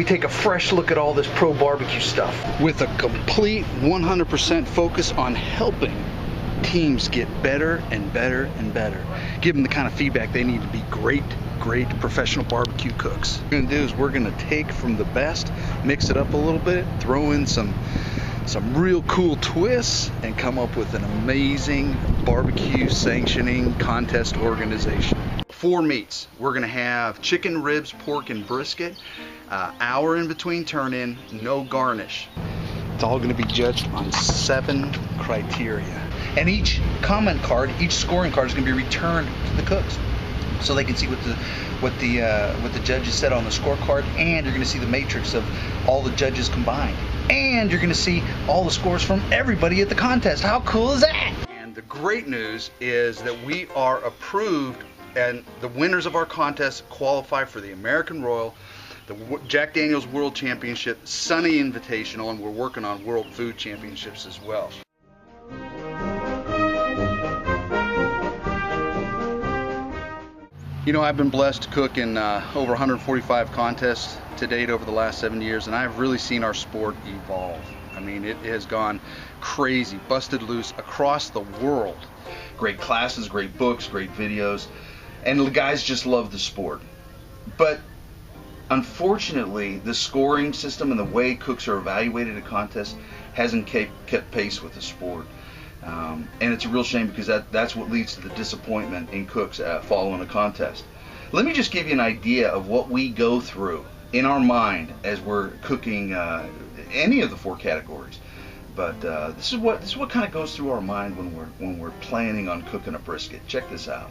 take a fresh look at all this pro barbecue stuff with a complete 100% focus on helping teams get better and better and better. Give them the kind of feedback they need to be great professional barbecue cooks. What we're going to do is we're going to take from the best, mix it up a little bit, throw in some real cool twists, and come up with an amazing barbecue sanctioning contest organization. 4 meats. We're going to have chicken, ribs, pork, and brisket. Hour in between turn-in, no garnish. It's all going to be judged on 7 criteria. And each comment card, each scoring card is going to be returned to the cooks, so they can see what the judges said on the scorecard, and you're going to see the matrix of all the judges combined, and you're going to see all the scores from everybody at the contest. How cool is that? And the great news is that we are approved, and the winners of our contest qualify for the American Royal, the Jack Daniel's World Championship, Sunny Invitational, and we're working on World Food Championships as well. You know, I've been blessed to cook in over 145 contests to date over the last 7 years, and I've really seen our sport evolve. I mean, it has gone crazy, busted loose across the world. Great classes, great books, great videos, and the guys just love the sport. But unfortunately, the scoring system and the way cooks are evaluated at contests hasn't kept pace with the sport. And it's a real shame, because that's what leads to the disappointment in cooks following a contest. Let me just give you an idea of what we go through in our mind as we're cooking any of the 4 categories. But this is what kind of goes through our mind when we're planning on cooking a brisket. Check this out.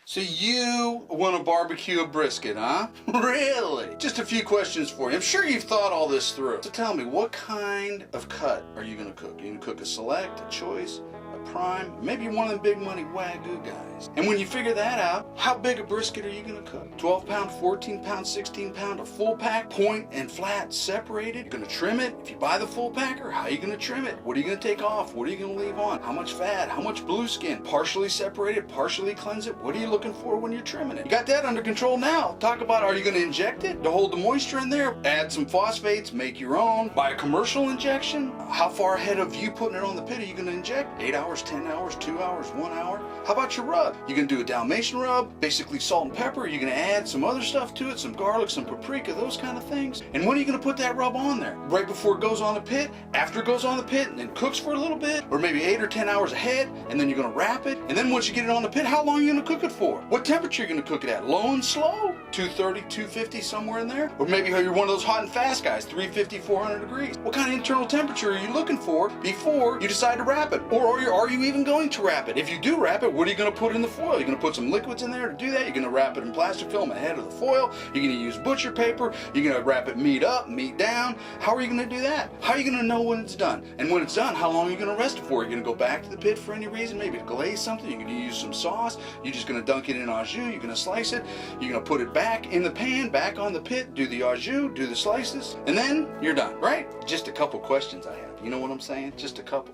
So you want to barbecue a brisket, huh? Really? Just a few questions for you. I'm sure you've thought all this through. So tell me, what kind of cut are you going to cook? Are you going to cook a select, a choice, a prime, maybe one of them big money Wagyu guys? And when you figure that out, how big a brisket are you going to cook? 12 pound, 14 pound, 16 pound, a full pack, point and flat separated? You're going to trim it? If you buy the full packer, how are you going to trim it? What are you going to take off? What are you going to leave on? How much fat? How much blue skin? Partially separated, partially cleanse it? What are you looking for when you're trimming it? You got that under control now. Talk about, are you going to inject it to hold the moisture in there? Add some phosphates, make your own. Buy a commercial injection? How far ahead of you putting it on the pit are you going to inject? 8 hours, 10 hours, 2 hours, 1 hour? How about your rub? You going to do a Dalmatian rub, basically salt and pepper? You're going to add some other stuff to it, some garlic, some paprika, those kind of things. And when are you going to put that rub on there? Right before it goes on the pit? After it goes on the pit and then cooks for a little bit? Or maybe 8 or 10 hours ahead, and then you're going to wrap it? And then once you get it on the pit, how long are you going to cook it for? What temperature are you going to cook it at? Low and slow? 230, 250, somewhere in there? Or maybe you're one of those hot and fast guys, 350, 400 degrees. What kind of internal temperature are you looking for before you decide to wrap it? Or are you even going to wrap it? If you do wrap it, what are you going to put in the foil? You're going to put some liquids in there to do that? You're going to wrap it in plastic film ahead of the foil? You're going to use butcher paper? You're going to wrap it meat up, meat down? How are you going to do that? How are you going to know when it's done? And when it's done, how long are you going to rest it for? You're going to go back to the pit for any reason? Maybe to glaze something? You're going to use some sauce? You're just going to dunk it in au jus? You're going to slice it? You're going to put it back in the pan, back on the pit, do the au jus, do the slices, and then you're done, right? Just a couple questions I have. You know what I'm saying? Just a couple.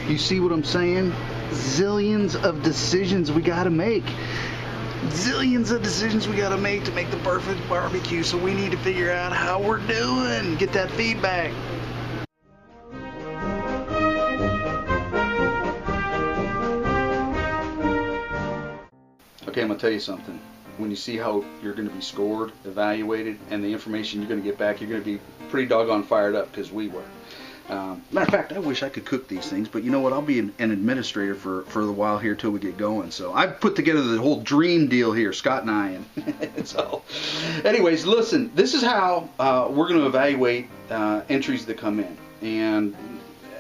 You see what I'm saying? Zillions of decisions we gotta make. Zillions of decisions we gotta make to make the perfect barbecue, so we need to figure out how we're doing, get that feedback. Okay, I'm gonna tell you something. When you see how you're going to be scored, evaluated, and the information you're going to get back, you're going to be pretty doggone fired up, because we were. Matter of fact, I wish I could cook these things, but you know what? I'll be an administrator for a while here till we get going. So I've put together the whole dream deal here, Scott and I. And so, anyways, listen, this is how we're going to evaluate entries that come in. And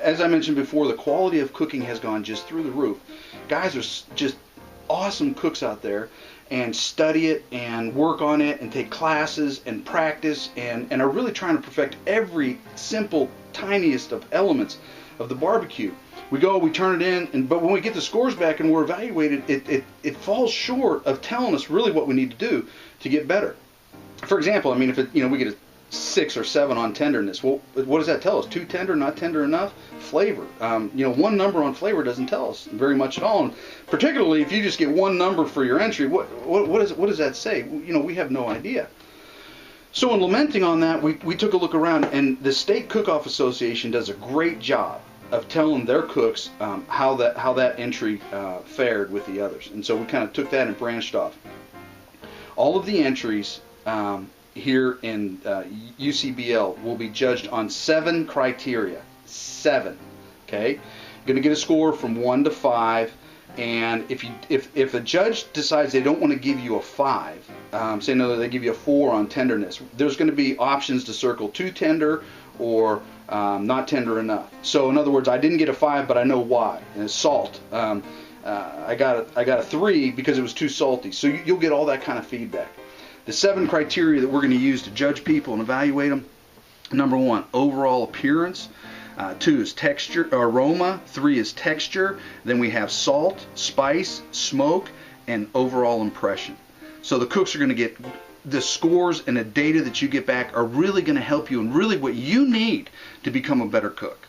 as I mentioned before, the quality of cooking has gone just through the roof. Guys are just awesome cooks out there, and study it and work on it and take classes and practice and are really trying to perfect every simple, tiniest of elements of the barbecue. We go, we turn it in, but when we get the scores back and we're evaluated, it falls short of telling us really what we need to do to get better. For example, I mean, if we get a 6 or 7 on tenderness, well, what does that tell us? Too tender, not tender enough? Flavor. One number on flavor doesn't tell us very much at all. And particularly if you just get one number for your entry, what does that say? We have no idea. So in lamenting on that, we took a look around, and the State Cook-Off Association does a great job of telling their cooks how that entry fared with the others. And so we kind of took that and branched off. All of the entries here in UCBL will be judged on 7 criteria. 7. Okay? You're going to get a score from 1 to 5. And if a judge decides they don't want to give you a 5, say no, they give you a 4 on tenderness, there's going to be options to circle too tender or not tender enough. So in other words, I didn't get a 5, but I know why. And it's salt. I got a 3 because it was too salty. So you'll get all that kind of feedback. The 7 criteria that we're going to use to judge people and evaluate them: number 1, overall appearance. 2 is texture, aroma. 3 is texture. Then we have salt, spice, smoke, and overall impression. So the cooks are going to get the scores, and the data that you get back are really going to help you and really what you need to become a better cook.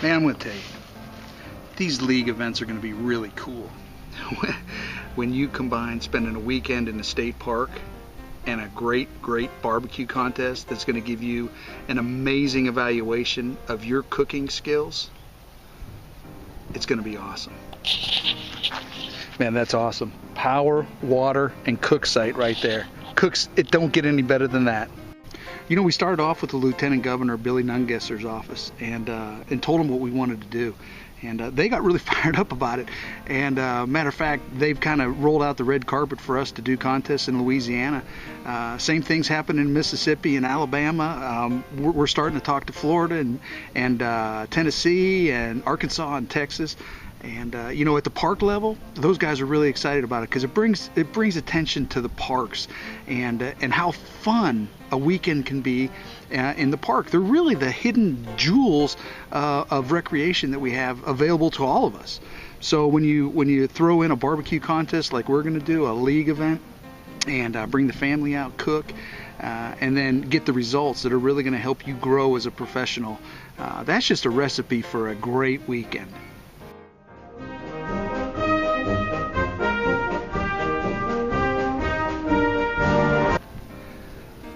Man, I'm going to tell you, these league events are going to be really cool. When you combine spending a weekend in the state park and a great barbecue contest that's going to give you an amazing evaluation of your cooking skills, it's going to be awesome. Man, that's awesome. Power, water, and cook site right there. Cooks, it don't get any better than that. You know, we started off with the Lieutenant Governor Billy Nungesser's office and told him what we wanted to do. And they got really fired up about it. And matter of fact, they've kind of rolled out the red carpet for us to do contests in Louisiana. Same things happen in Mississippi and Alabama. We're starting to talk to Florida and Tennessee and Arkansas and Texas. And you know, at the park level, those guys are really excited about it because it brings attention to the parks and how fun a weekend can be in the park. They're really the hidden jewels of recreation that we have available to all of us. So when you throw in a barbecue contest like we're going to do, a league event, and bring the family out, cook, and then get the results that are really going to help you grow as a professional, that's just a recipe for a great weekend.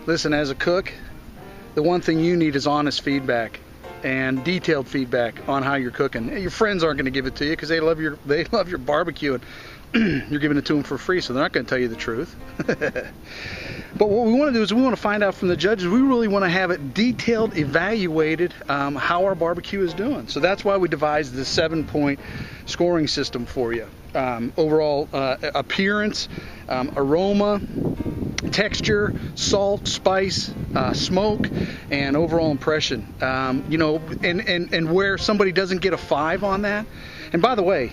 Listen, as a cook, the one thing you need is honest feedback and detailed feedback on how you're cooking. Your friends aren't going to give it to you because they love your barbecue, and you're giving it to them for free, so they're not going to tell you the truth. But what we want to do is we want to find out from the judges. We really want to have it detailed, evaluated, how our barbecue is doing. So that's why we devised the 7-point scoring system for you. Overall appearance, aroma, texture, salt, spice, smoke, and overall impression. You know, and where somebody doesn't get a 5 on that. And by the way,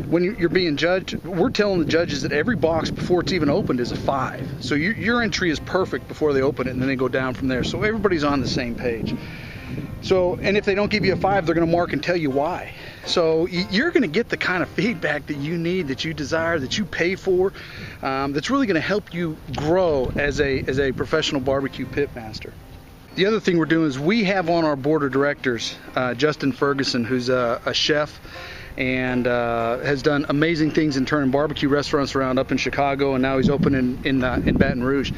when you're being judged, we're telling the judges that every box before it's even opened is a 5. So your entry is perfect before they open it, and then they go down from there. So everybody's on the same page. So, and if they don't give you a 5, they're going to mark and tell you why. So you're going to get the kind of feedback that you need, that you desire, that you pay for, that's really going to help you grow as a professional barbecue pitmaster. The other thing we're doing is we have on our board of directors Justin Ferguson, who's a chef and has done amazing things in turning barbecue restaurants around up in Chicago, and now he's open in Baton Rouge.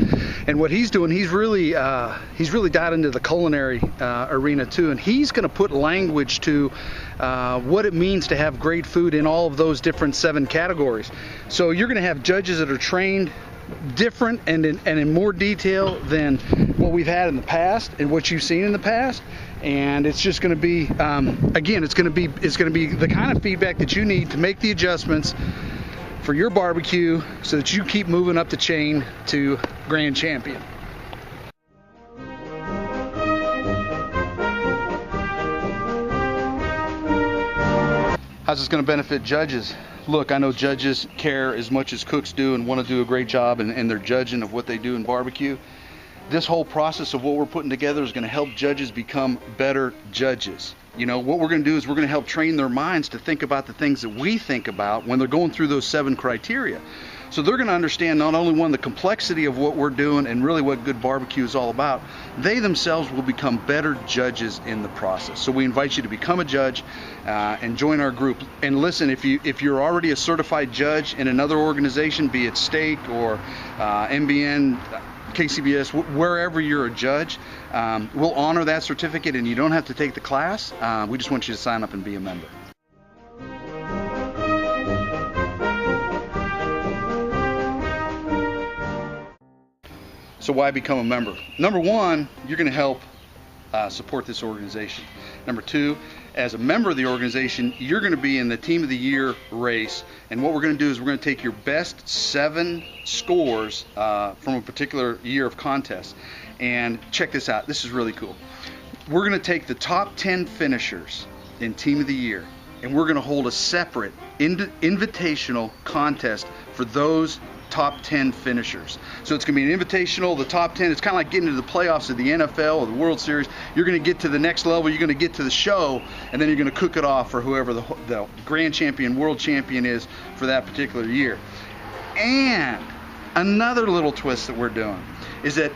And what he's doing, he's really dialed into the culinary arena too, and he's going to put language to what it means to have great food in all of those different 7 categories. So you're going to have judges that are trained different and in more detail than what we've had in the past and what you've seen in the past. And it's just going to be, again, it's going to be the kind of feedback that you need to make the adjustments for your barbecue so that you keep moving up the chain to grand champion. How's this going to benefit judges? Look, I know judges care as much as cooks do and want to do a great job in their judging of what they do in barbecue. This whole process of what we're putting together is going to help judges become better judges. You know, what we're going to do is we're going to help train their minds to think about the things that we think about when they're going through those 7 criteria. So they're going to understand not only the complexity of what we're doing and really what good barbecue is all about, they themselves will become better judges in the process. So we invite you to become a judge and join our group. And listen, if you're already a certified judge in another organization, be it state or MBN, KCBS, wherever you're a judge, we'll honor that certificate, and you don't have to take the class. We just want you to sign up and be a member. So why become a member? Number one, you're going to help support this organization. Number two, as a member of the organization, you're going to be in the Team of the Year race, and what we're going to do is we're going to take your best 7 scores from a particular year of contest. And check this out, this is really cool. We're going to take the top 10 finishers in Team of the Year, and we're going to hold a separate invitational contest for those top 10 finishers. So it's going to be an invitational, the top 10. It's kind of like getting to the playoffs of the NFL or the World Series. You're going to get to the next level, you're going to get to the show, and then you're going to cook it off for whoever the grand champion, world champion is for that particular year. And another little twist that we're doing is that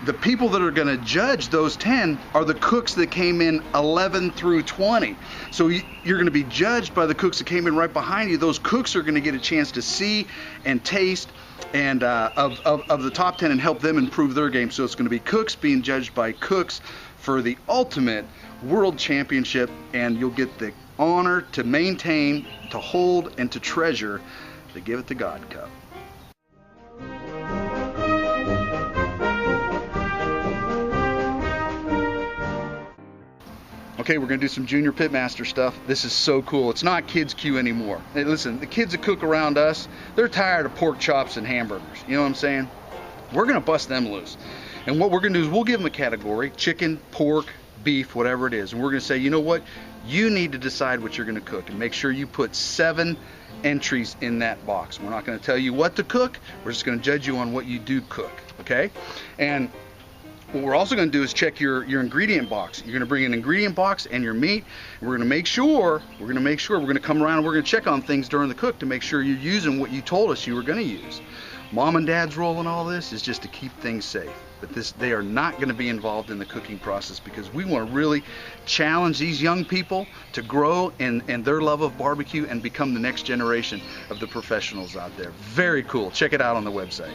the people that are going to judge those 10 are the cooks that came in 11 through 20. So you're going to be judged by the cooks that came in right behind you. Those cooks are going to get a chance to see and taste and of the top 10 and help them improve their game. So it's going to be cooks being judged by cooks for the ultimate world championship, and you'll get the honor to maintain, to hold, and to treasure the Give It to God Cup. Okay, we're going to do some junior pitmaster stuff. This is so cool. It's not kids' Q anymore. Hey, listen, the kids that cook around us, they're tired of pork chops and hamburgers. You know what I'm saying? We're going to bust them loose. And what we're going to do is we'll give them a category: chicken, pork, beef, whatever it is. And we're going to say, you know what? You need to decide what you're going to cook, and make sure you put 7 entries in that box. We're not going to tell you what to cook. We're just going to judge you on what you do cook, okay? And what we're also going to do is check your ingredient box. You're going to bring an ingredient box and your meat. And we're going to make sure, we're going to come around and we're going to check on things during the cook to make sure you're using what you told us you were going to use. Mom and Dad's role in all this is just to keep things safe. But they are not going to be involved in the cooking process, because we want to really challenge these young people to grow in their love of barbecue and become the next generation of the professionals out there. Very cool. Check it out on the website.